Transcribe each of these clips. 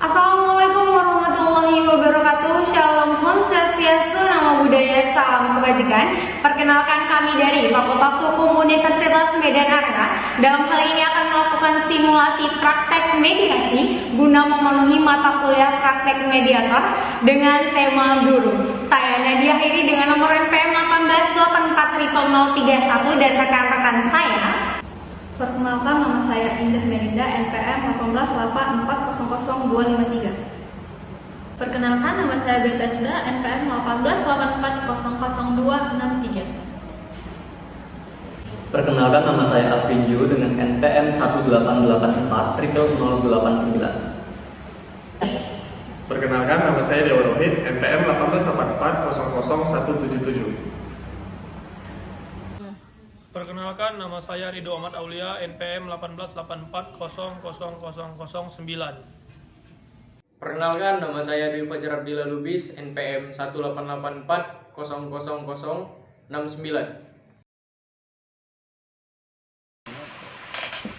Assalamualaikum warahmatullahi wabarakatuh. Shalom, Om Swastiastu, Namo Buddhaya, salam kebajikan. Perkenalkan, kami dari Fakultas Hukum Universitas Medan Area. Dalam hal ini akan melakukan simulasi praktek mediasi guna memenuhi mata kuliah praktek mediator dengan tema guru. Saya Nadia Hairi dengan nomor NPM 18840031 dan rekan-rekan saya. Perkenalkan, nama saya Indah Melinda, NPM 1884000253. Perkenalkan, nama saya Bethesda, NPM 18840063. Perkenalkan, nama saya Alvin Ju dengan NPM 18840089. Perkenalkan, nama saya Dewa Rohit, NPM 1884000177. Perkenalkan, nama saya Ridho Ahmad Aulia, NPM 1884000009. Perkenalkan, nama saya Dwi Fajar Abdillah Lubis, NPM 1884000069.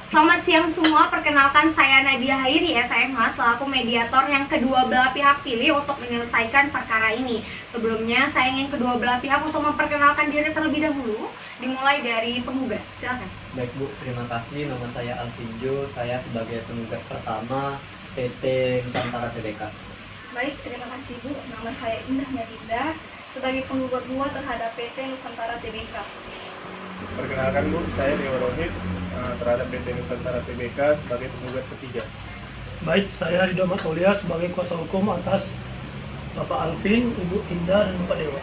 Selamat siang semua, perkenalkan saya Nadia Hairi, SMH, selaku mediator yang kedua belah pihak pilih untuk menyelesaikan perkara ini. Sebelumnya, saya ingin kedua belah pihak untuk memperkenalkan diri terlebih dahulu, dimulai dari penggugat. Silakan. Baik Bu, terima kasih. Nama saya Alvin Ju, saya sebagai penggugat pertama PT Nusantara Tbk. Baik, terima kasih Bu. Nama saya Indah Melinda, sebagai penggugat 2 terhadap PT Nusantara Tbk. Perkenalkan Bu, saya Dewa Rohit terhadap PT Nusantara Tbk sebagai penggugat ketiga. Baik, saya Ridho Ahmad Aulia sebagai kuasa hukum atas Bapak Alvin, Ibu Indah, dan Bapak Dewa.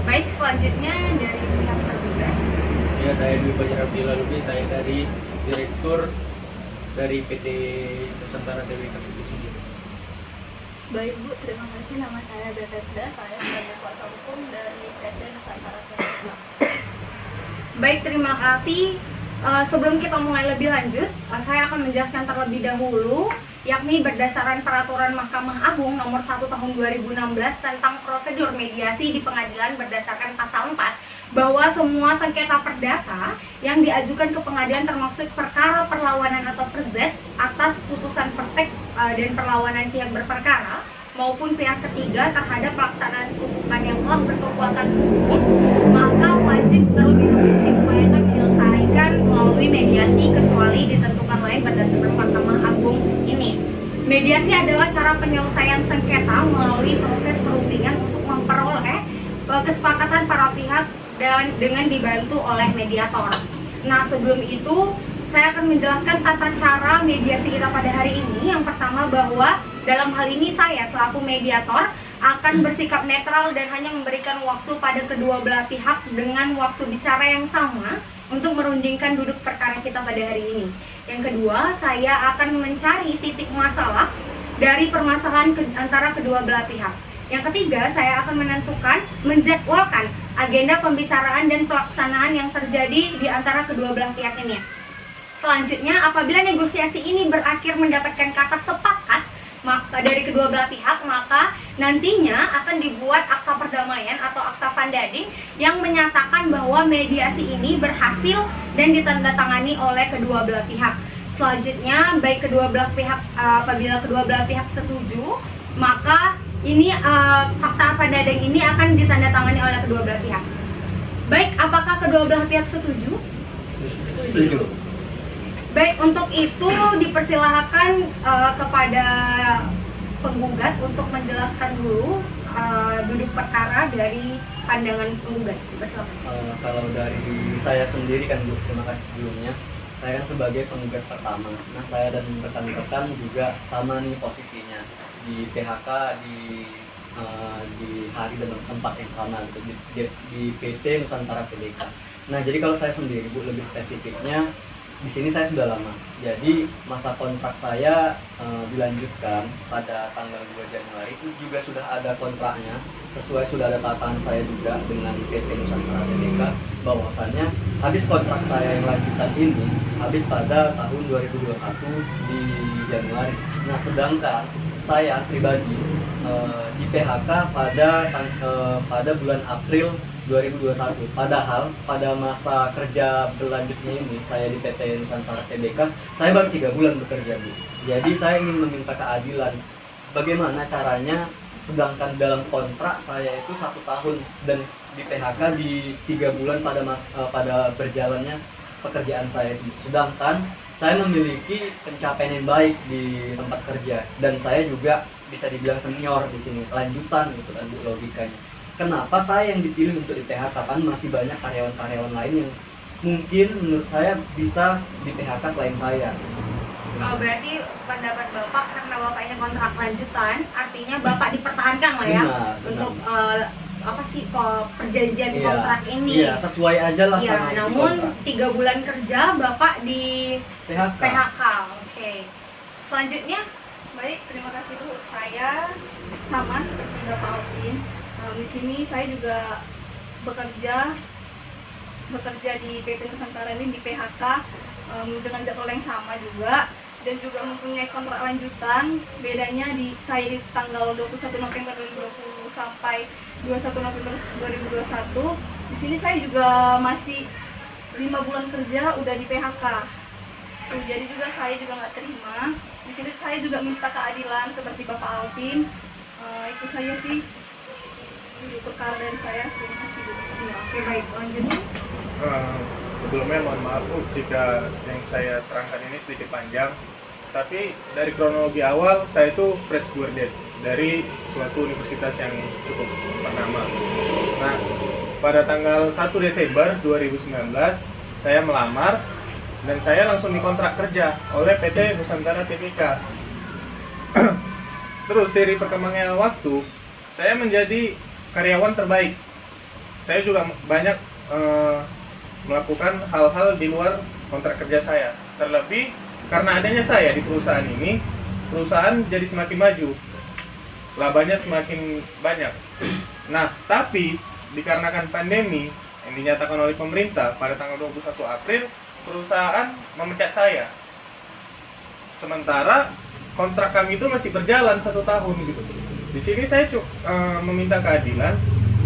Baik, selanjutnya dari pihak tergugat. Ya, saya Dwi Fajar Abdillah Lubis, saya dari Direktur dari PT Nusantara Tbk sendiri. Baik Bu, terima kasih. Nama saya Bethesda, saya sebagai kuasa hukum dari PT Nusantara Tbk. Baik, terima kasih. Sebelum kita mulai lebih lanjut, saya akan menjelaskan terlebih dahulu, yakni berdasarkan Peraturan Mahkamah Agung Nomor 1 Tahun 2016 tentang prosedur mediasi di pengadilan berdasarkan Pasal 4, bahwa semua sengketa perdata yang diajukan ke pengadilan termasuk perkara perlawanan atau verzet atas putusan vertek dan perlawanan pihak berperkara maupun pihak ketiga terhadap pelaksanaan putusan yang telah berkekuatan hukum, maka wajib terlebih dahulu diupayakan menyelesaikan melalui mediasi kecuali ditentukan lain berdasarkan Mahkamah Agung ini. Mediasi adalah cara penyelesaian sengketa melalui proses perundingan untuk memperoleh kesepakatan para pihak dan dengan dibantu oleh mediator. Nah, sebelum itu saya akan menjelaskan tata cara mediasi kita pada hari ini. Yang pertama, bahwa dalam hal ini saya selaku mediator akan bersikap netral dan hanya memberikan waktu pada kedua belah pihak dengan waktu bicara yang sama untuk merundingkan duduk perkara kita pada hari ini. Yang kedua, saya akan mencari titik masalah dari permasalahan antara kedua belah pihak. Yang ketiga, saya akan menjadwalkan agenda pembicaraan dan pelaksanaan yang terjadi di antara kedua belah pihak ini. Selanjutnya, apabila negosiasi ini berakhir mendapatkan kata sepakat dari kedua belah pihak, maka nantinya akan dibuat akta perdamaian atau akta vandading yang menyatakan bahwa mediasi ini berhasil dan ditandatangani oleh kedua belah pihak. Selanjutnya, baik kedua belah pihak, apabila kedua belah pihak setuju, maka ini akta vandading ini akan ditandatangani oleh kedua belah pihak. Baik, apakah kedua belah pihak setuju? Setuju. Baik, untuk itu dipersilahkan kepada penggugat untuk menjelaskan dulu duduk perkara dari pandangan penggugat. Dipersilakan. Kalau dari saya sendiri kan Bu, terima kasih sebelumnya. Saya kan sebagai penggugat pertama. Nah, saya dan rekan-rekan juga sama nih posisinya di PHK di hari dan tempat yang sama gitu, di PT Nusantara Tbk. Nah, jadi kalau saya sendiri Bu, lebih spesifiknya di sini saya sudah lama. Jadi masa kontrak saya dilanjutkan pada tanggal 2 Januari. Itu juga sudah ada kontraknya, sudah ada tatanan saya juga dengan PT Nusantara Tbk, bahwasannya habis kontrak saya yang lanjutan ini habis pada tahun 2021 di Januari. Nah, sedangkan saya pribadi di PHK pada bulan April 2021. Padahal pada masa kerja berlanjutnya ini saya di PT Nusantara Tbk, saya baru 3 bulan bekerja, Bu. Jadi saya ingin meminta keadilan. Bagaimana caranya sedangkan dalam kontrak saya itu 1 tahun dan di PHK di 3 bulan pada berjalannya pekerjaan saya itu. Sedangkan saya memiliki pencapaian yang baik di tempat kerja dan saya juga bisa dibilang senior di sini, lanjutan gitu kan Bu, logikanya. Kenapa saya yang dipilih untuk di PHK? Kan masih banyak karyawan-karyawan lain yang mungkin menurut saya bisa di PHK selain saya. Berarti pendapat Bapak karena Bapak ini kontrak lanjutan, artinya Bapak dipertahankan lah ya Benar. untuk apa sih kok perjanjian Iya, kontrak ini. Iya, sesuai aja lah Iya, sama isi namun kontrak. 3 bulan kerja Bapak di PHK. PHK. Oke. Selanjutnya, Baik, terima kasih Bu. Saya sama seperti Bapak Alvin. Di sini saya juga bekerja di PT Nusantara ini di PHK dengan jadwal yang sama juga dan juga mempunyai kontrak lanjutan. Bedanya saya di tanggal 21 November 2020 sampai 21 November 2021. Di sini saya juga masih 5 bulan kerja udah di PHK. Jadi juga saya juga nggak terima. Di sini saya juga minta keadilan seperti Bapak Alvin. Itu saja sih perkara dari saya. Terima kasih Bu. ya, oke baik, lanjutnya. Sebelumnya mohon maaf Bu jika yang saya terangkan ini sedikit panjang. Tapi dari kronologi awal saya itu fresh graduate dari suatu universitas yang cukup ternama. Nah, pada tanggal 1 Desember 2019 saya melamar dan saya langsung dikontrak kerja oleh PT Nusantara Tbk. Terus seiring perkembangan waktu, saya menjadi karyawan terbaik. Saya juga banyak melakukan hal-hal di luar kontrak kerja saya. Terlebih karena adanya saya di perusahaan ini, perusahaan jadi semakin maju, labanya semakin banyak. Nah, tapi dikarenakan pandemi yang dinyatakan oleh pemerintah pada tanggal 21 April, perusahaan memecat saya. Sementara kontrak kami itu masih berjalan 1 tahun gitu. Di sini saya meminta keadilan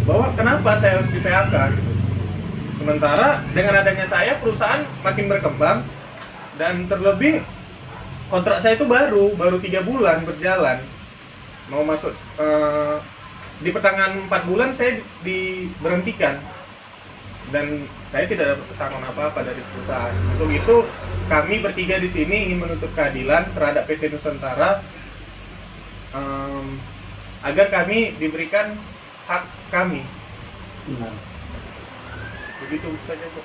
bahwa kenapa saya harus di PHK gitu. Sementara dengan adanya saya perusahaan makin berkembang dan terlebih kontrak saya itu baru 3 bulan berjalan. Mau masuk di pertengahan 4 bulan saya diberhentikan. Dan saya tidak dapat pesangon apa-apa dari perusahaan. Untuk itu kami bertiga di sini ingin menuntut keadilan terhadap PT Nusantara agar kami diberikan hak kami. Benar. Begitu saja Bu.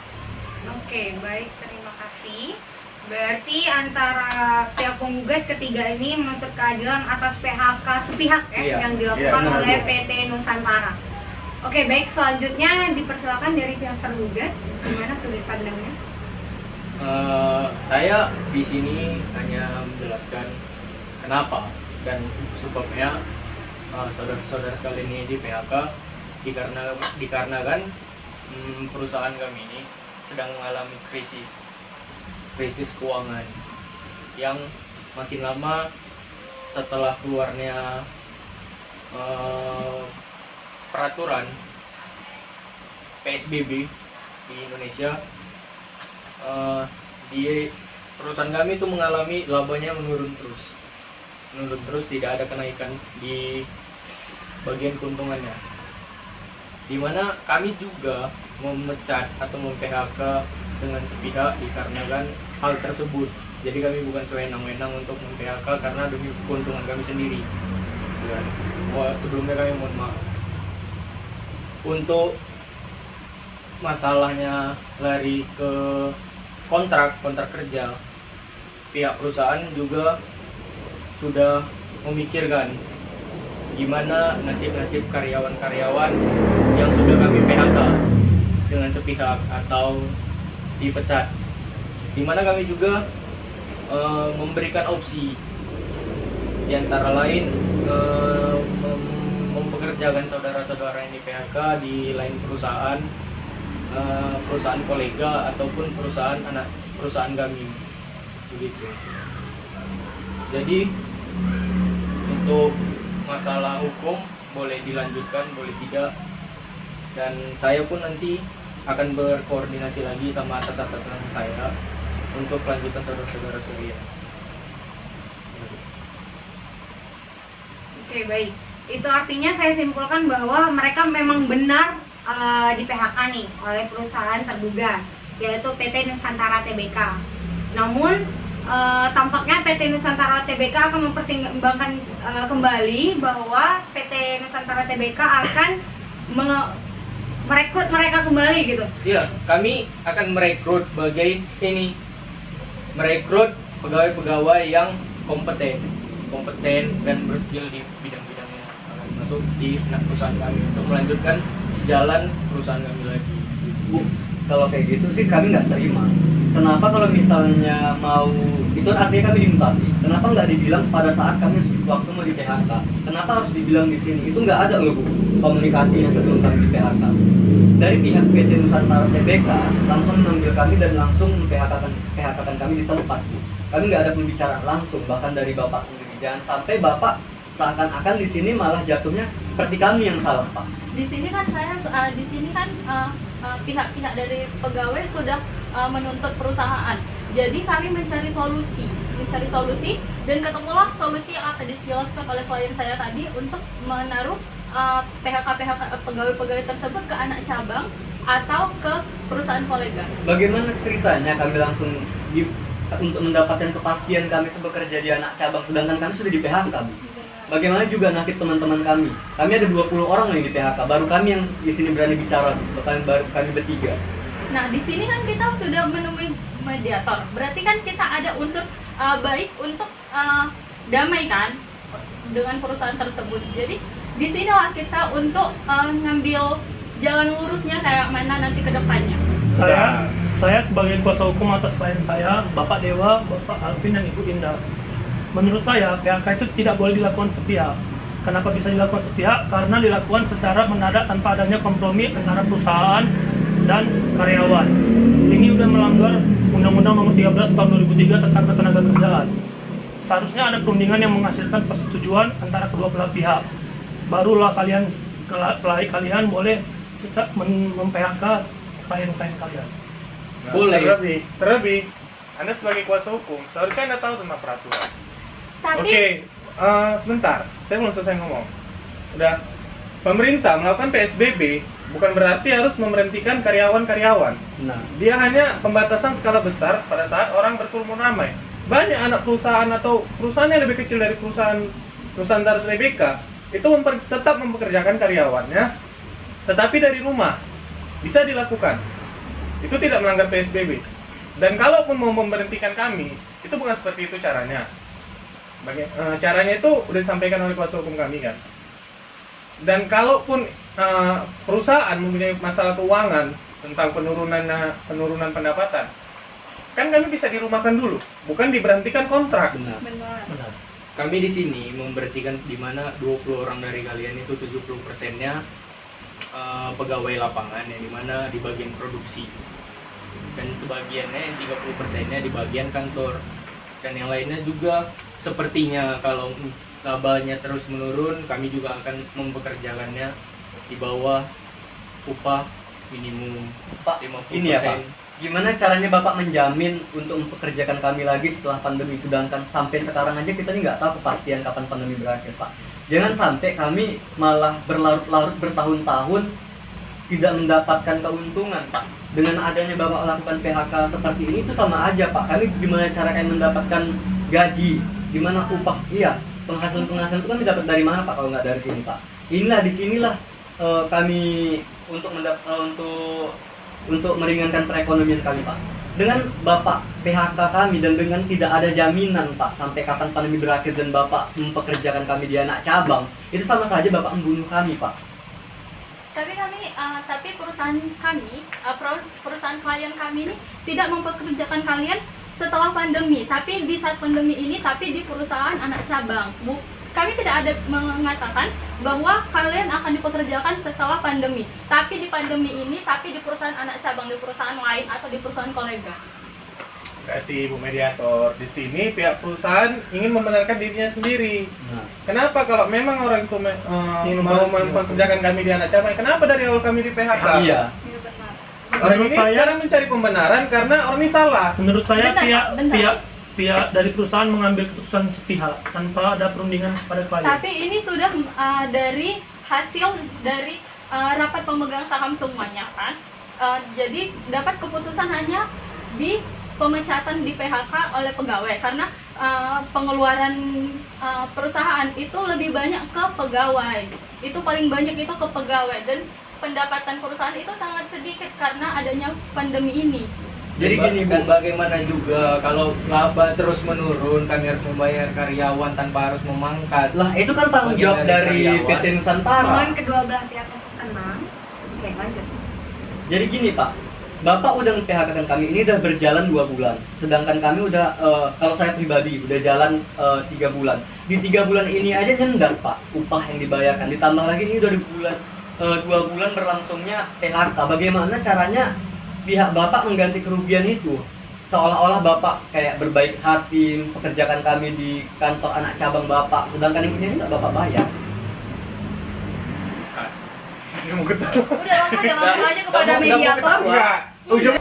Oke, baik, terima kasih. Berarti antara pihak penggugat ketiga ini menuntut keadilan atas PHK sepihak Iya. yang dilakukan Iya, oleh benar, Bu. PT Nusantara. Oke, baik, selanjutnya dipersilakan dari pihak tergugat. Gimana sudut pandangnya? Saya di sini hanya menjelaskan kenapa dan sebabnya saudara-saudara sekalian ini di PHK dikarenakan perusahaan kami ini sedang mengalami krisis keuangan yang makin lama setelah keluarnya peraturan PSBB di Indonesia. Di perusahaan kami itu mengalami labanya menurun terus, tidak ada kenaikan di bagian keuntungannya, dimana kami juga memecat atau mem-PHK dengan sepihak dikarenakan hal tersebut. Jadi kami bukan sewenang-wenang untuk mem-PHK karena demi keuntungan kami sendiri. Sebelumnya kami mohon maaf. Untuk masalahnya lari ke kontrak kerja, pihak perusahaan juga sudah memikirkan gimana nasib karyawan-karyawan yang sudah kami PHK dengan sepihak atau dipecat, dimana kami juga memberikan opsi diantara lain mempekerjakan saudara-saudara yang di PHK di lain perusahaan kolega ataupun anak perusahaan kami, begitu. Jadi untuk masalah hukum boleh dilanjutkan, boleh tidak, dan saya pun nanti akan berkoordinasi lagi sama atasan saya untuk kelanjutan saudara-saudara sekalian. Oke, baik. Itu artinya saya simpulkan bahwa mereka memang benar di PHK nih oleh perusahaan terduga, yaitu PT Nusantara Tbk. Namun tampaknya PT Nusantara Tbk akan mempertimbangkan kembali bahwa PT Nusantara Tbk akan merekrut mereka kembali gitu. Iya, kami akan merekrut merekrut pegawai-pegawai yang kompeten dan berskill di bidang-bidangnya, akan masuk di perusahaan kami untuk melanjutkan jalan perusahaan kami lagi. Bu, kalau kayak gitu sih kami nggak terima. Kenapa kalau misalnya mau, itu artinya kami dimutasi. Kenapa nggak dibilang pada saat kami waktu mau di PHK? Kenapa harus dibilang di sini? Itu nggak ada loh Bu, komunikasinya sebelum kami di PHK. Dari pihak PT Nusantara Tbk langsung mengambil kami dan langsung PHK-kan kami di tempat Bu. Kami nggak ada pembicaraan langsung, bahkan dari Bapak sendiri. Jangan sampai Bapak seakan-akan di sini malah jatuhnya seperti kami yang salah Pak. Di sini kan pihak-pihak dari pegawai sudah menuntut perusahaan. Jadi kami mencari solusi dan ketemulah solusi yang akan dijelaskan oleh klien saya tadi untuk menaruh pegawai-pegawai tersebut ke anak cabang atau ke perusahaan kolega. Bagaimana ceritanya kami langsung untuk mendapatkan kepastian kami itu bekerja di anak cabang, sedangkan kami sudah di PHK Bu. Bagaimana juga nasib teman-teman kami? Kami ada 20 orang nih di PHK, baru kami yang di sini berani bicara, baru kami bertiga. Nah, di sini kan kita sudah menemui mediator. Berarti kan kita ada unsur baik untuk damai kan dengan perusahaan tersebut. Jadi di sinilah kita untuk ngambil jalan lurusnya kayak mana nanti ke depannya. Saya sebagai kuasa hukum atas klien saya, Bapak Dewa, Bapak Alvin, dan Ibu Indah. Menurut saya, PHK itu tidak boleh dilakukan sepihak. Kenapa bisa dilakukan sepihak? Karena dilakukan secara mendadak tanpa adanya kompromi antara perusahaan dan karyawan. Ini sudah melanggar Undang-Undang Nomor 13 Tahun 2003 tentang Ketenagakerjaan. Seharusnya ada perundingan yang menghasilkan persetujuan antara kedua belah pihak. Barulah kalian boleh mem-PHK klien-klien kalian. Nah, Boleh. Terlebih, Anda sebagai kuasa hukum seharusnya Anda tahu tentang peraturan. Tapi Oke, sebentar, saya belum selesai ngomong. Udah, pemerintah melakukan PSBB bukan berarti harus memberhentikan karyawan-karyawan. Nah, Dia hanya pembatasan skala besar pada saat orang berkerumun ramai. Banyak anak perusahaan atau perusahaan yang lebih kecil dari perusahaan Nusantara Tbk itu tetap mempekerjakan karyawannya, tetapi dari rumah bisa dilakukan. Itu tidak melanggar PSBB. Dan kalaupun mau memberhentikan kami, itu bukan seperti itu caranya. Caranya itu udah disampaikan oleh kuasa hukum kami kan. Dan kalaupun perusahaan mempunyai masalah keuangan tentang penurunan pendapatan, kan kami bisa dirumahkan dulu, bukan diberhentikan kontrak. benar. Benar. Kami di sini memberhentikan di mana 20 orang dari kalian itu 70%-nya pegawai lapangan yang dimana di bagian produksi, dan sebagiannya yang 30%-nya di bagian kantor, dan yang lainnya juga sepertinya kalau labanya terus menurun kami juga akan mempekerjakannya di bawah upah minimum Pak, 50%. ini ya Pak, gimana caranya Bapak menjamin untuk mempekerjakan kami lagi setelah pandemi, sedangkan sampai sekarang aja kita ini nggak tahu kepastian kapan pandemi berakhir Pak. Jangan sampai kami malah berlarut-larut bertahun-tahun tidak mendapatkan keuntungan Pak. Dengan adanya Bapak lakukan PHK seperti ini itu sama aja Pak. Kami gimana cara kami mendapatkan gaji, gimana upah, iya penghasilan itu kan didapat dari mana Pak kalau nggak dari sini Pak. Inilah disinilah kami untuk meringankan perekonomian kami Pak. Dengan Bapak PHK kami dan dengan tidak ada jaminan Pak sampai kapan pandemi berakhir dan Bapak mempekerjakan kami di anak cabang, itu sama saja Bapak membunuh kami Pak. tapi perusahaan kami, perusahaan klien kami ini tidak mempekerjakan kalian setelah pandemi, tapi di saat pandemi ini, tapi di perusahaan anak cabang. Kami tidak ada mengatakan bahwa kalian akan dipekerjakan setelah pandemi, tapi di pandemi ini, tapi di perusahaan anak cabang, di perusahaan lain atau di perusahaan kolega. berarti Ibu Mediator, di sini pihak perusahaan ingin membenarkan dirinya sendiri. Nah, Kenapa kalau memang orang itu mau mempekerjakan kami di anak cabang, kenapa dari awal kami di PHK? iya. Iya benar. Orang Menurut ini saya- sekarang mencari pembenaran karena orang ini salah. Menurut saya Bentar, bentar. pihak dari perusahaan mengambil keputusan sepihak tanpa ada perundingan kepada klien. Tapi ini sudah dari hasil dari rapat pemegang saham semuanya kan. Jadi dapat keputusan hanya di pemecatan di PHK oleh pegawai karena pengeluaran perusahaan itu lebih banyak ke pegawai. Itu paling banyak itu ke pegawai dan pendapatan perusahaan itu sangat sedikit karena adanya pandemi ini. Jadi gini, Bu. dan bagaimana juga kalau laba terus menurun, kami harus membayar karyawan tanpa harus memangkas. Lah itu kan tanggung jawab Bagian dari karyawan. PT Nusantara. Mohon kedua belah pihak untuk tenang. Oke, lanjut. Jadi gini Pak, Bapak udah PHK kan kami ini udah berjalan 2 bulan. Sedangkan kami udah, kalau saya pribadi udah jalan 3 bulan. Di 3 bulan ini aja nyendak Pak, upah yang dibayarkan. Ditambah lagi ini udah 2 bulan berlangsungnya PHK. Bagaimana caranya pihak Bapak mengganti kerugian itu? Seolah-olah Bapak kayak berbaik hati pekerjakan kami di kantor anak cabang Bapak. Sedangkan ini nggak Bapak bayar. Ini mau ketawa. Udah langsung aja langsung aja kepada Nggak mau mediator. Enggak. Ujung.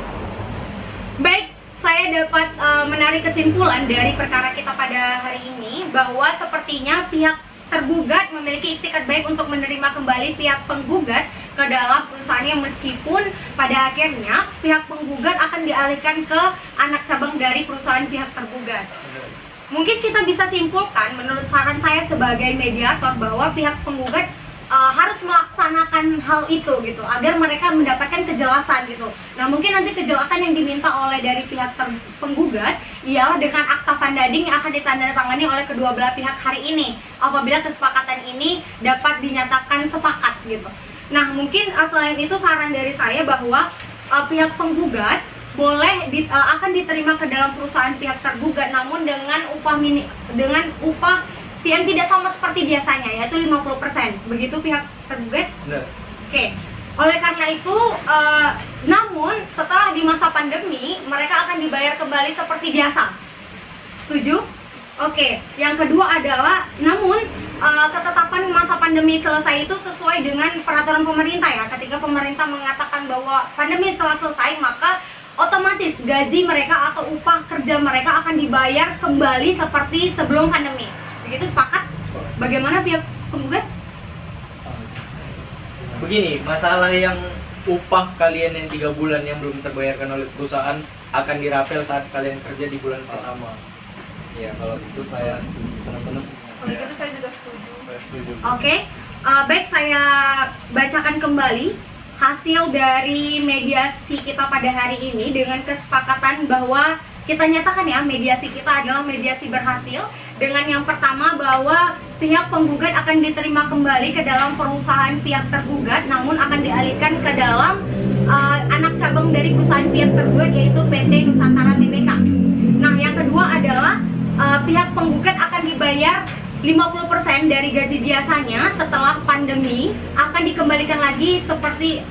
Baik, saya dapat menarik kesimpulan dari perkara kita pada hari ini bahwa sepertinya pihak tergugat memiliki itikat baik untuk menerima kembali pihak penggugat ke dalam perusahaannya, meskipun pada akhirnya pihak penggugat akan dialihkan ke anak cabang dari perusahaan pihak tergugat. Mungkin kita bisa simpulkan menurut saran saya sebagai mediator bahwa pihak penggugat harus melaksanakan hal itu gitu agar mereka mendapatkan kejelasan gitu. Nah, mungkin nanti kejelasan yang diminta oleh dari pihak penggugat ialah dengan akta funding yang akan ditandatangani oleh kedua belah pihak hari ini apabila kesepakatan ini dapat dinyatakan sepakat gitu. Nah, mungkin selain itu saran dari saya bahwa pihak penggugat boleh akan diterima ke dalam perusahaan pihak tergugat, namun dengan upah yang tidak sama seperti biasanya, yaitu 50%. Begitu pihak tergugat? Benar. Oke. Oleh karena itu, namun setelah di masa pandemi, mereka akan dibayar kembali seperti biasa. Setuju? Oke. Yang kedua adalah, namun ketetapan masa pandemi selesai itu sesuai dengan peraturan pemerintah ya. Ketika pemerintah mengatakan bahwa pandemi telah selesai, maka otomatis gaji mereka atau upah kerja mereka akan dibayar kembali seperti sebelum pandemi. Begitu, sepakat? Bagaimana pihak penggugat? Begini, masalah yang upah kalian yang 3 bulan yang belum terbayarkan oleh perusahaan akan dirapel saat kalian kerja di bulan pertama. Ya kalau itu saya setuju teman-teman. Kalau gitu saya juga setuju. Saya setuju. Oke, baik, saya bacakan kembali hasil dari mediasi kita pada hari ini dengan kesepakatan bahwa kita nyatakan ya mediasi kita adalah mediasi berhasil dengan yang pertama bahwa pihak penggugat akan diterima kembali ke dalam perusahaan pihak tergugat, namun akan dialihkan ke dalam anak cabang dari perusahaan pihak tergugat yaitu PT Nusantara Tbk. Nah, yang kedua adalah pihak penggugat akan dibayar 50% dari gaji biasanya. Setelah pandemi akan dikembalikan lagi seperti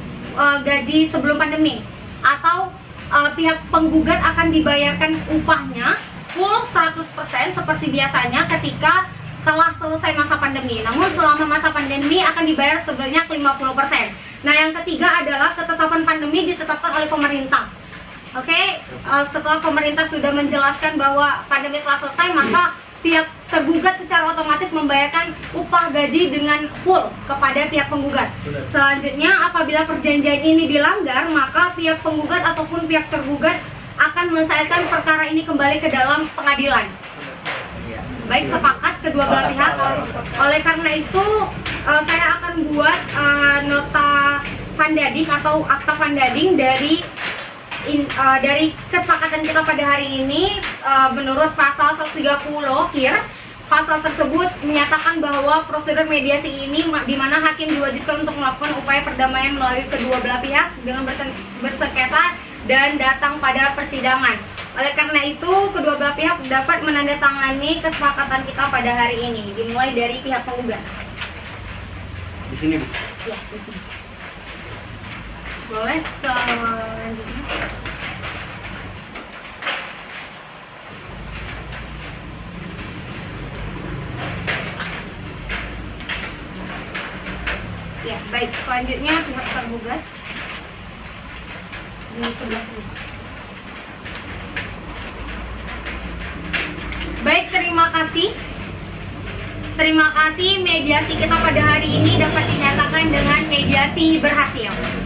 gaji sebelum pandemi, atau pihak penggugat akan dibayarkan upahnya full 100% seperti biasanya ketika telah selesai masa pandemi. Namun selama masa pandemi akan dibayar sebanyak 50%. Nah, yang ketiga adalah ketetapan pandemi ditetapkan oleh pemerintah. Oke, setelah pemerintah sudah menjelaskan bahwa pandemi telah selesai, maka pihak tergugat secara otomatis membayarkan upah gaji dengan full kepada pihak penggugat. Selanjutnya, apabila perjanjian ini dilanggar, maka pihak penggugat ataupun pihak tergugat akan menyelesaikan perkara ini kembali ke dalam pengadilan. Baik, sepakat kedua belah pihak. Oleh karena itu, saya akan buat nota funding atau akta funding dari kesepakatan kita pada hari ini. Menurut pasal 130 HIR, pasal tersebut menyatakan bahwa prosedur mediasi ini di mana hakim diwajibkan untuk melakukan upaya perdamaian melalui kedua belah pihak dengan bersengketa dan datang pada persidangan. Oleh karena itu, kedua belah pihak dapat menandatangani kesepakatan kita pada hari ini, dimulai dari pihak penggugat. Di sini Bu. Ya, di sini. Boleh selanjutnya. Baik, selanjutnya pihak tergugat di sebelah sini. Baik, terima kasih. Terima kasih, mediasi kita pada hari ini dapat dinyatakan dengan mediasi berhasil.